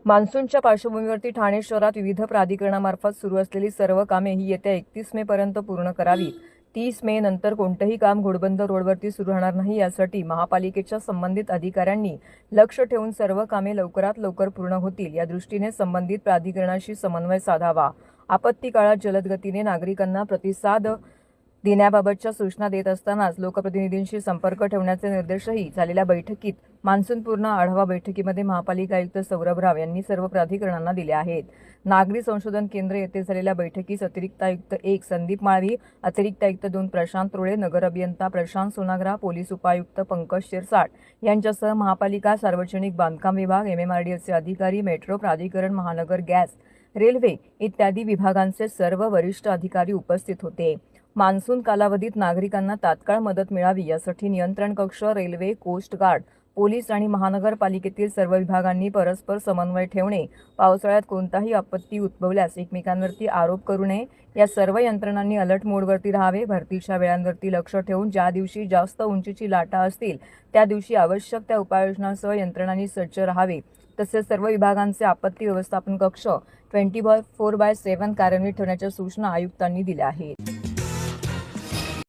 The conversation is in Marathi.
मान्सूनच्या पार्श्वभूमीवरती ठाणे शहरात विविध प्राधिकरणामार्फत सुरू असलेली सर्व कामे ही येत्या 31 मे पर्यंत पूर्ण करावीत। 30 मे नंतर कोणतेही काम घोडबंद रोडवरती सुरू राहणार नाही, यासाठी महापालिकेच्या संबंधित अधिकाऱ्यांनी लक्ष ठेवून सर्व कामे लवकरात लवकर पूर्ण होतील या दृष्टीने संबंधित प्राधिकरणाशी समन्वय साधावा। आपत्ती काळात जलद गतीने नागरिकांना प्रतिसाद देण्याबाबतच्या सूचना देत असतानाच लोकप्रतिनिधींशी संपर्क ठेवण्याचे निर्देशही झालेल्या बैठकीत मान्सूनपूर्ण आढावा बैठकीमध्ये महापालिका आयुक्त सौरभ राव यांनी सर्व प्राधिकरणांना दिले आहेत। नागरी संशोधन केंद्र येथे झालेल्या बैठकीस अतिरिक्त आयुक्त 1 संदीप माळवी, अतिरिक्त आयुक्त 2 प्रशांत रोळे, नगर अभियंता प्रशांत सोनाग्रा, पोलीस उपायुक्त पंकज शिरसाट यांच्यासह महापालिका, सार्वजनिक बांधकाम विभाग, MMRDAचे अधिकारी, मेट्रो प्राधिकरण, महानगर गॅस, रेल्वे इत्यादी विभागांचे सर्व वरिष्ठ अधिकारी उपस्थित होते। मान्सून कालावधीत नागरिकांना तात्काळ मदत मिळावी यासाठी नियंत्रण कक्ष, रेल्वे, कोस्ट गार्ड, पोलीस आणि महानगरपालिकेतील सर्व विभागांनी परस्पर समन्वय ठेवणे, पावसाळ्यात कोणताही आपत्ती उद्भवल्यास एकमेकांवरती आरोप करू नये, या सर्व यंत्रणांनी अलर्ट मोडवरती राहावे, भरतीच्या वेळांवरती लक्ष ठेवून ज्या दिवशी जास्त उंचीची लाटा असतील त्या दिवशी आवश्यक त्या उपाययोजनांसह यंत्रणांनी सज्ज राहावे, तसेच सर्व विभागांचे आपत्ती व्यवस्थापन कक्ष 24/7 कार्यान्वित ठेवण्याच्या सूचना आयुक्तांनी दिल्या आहेत।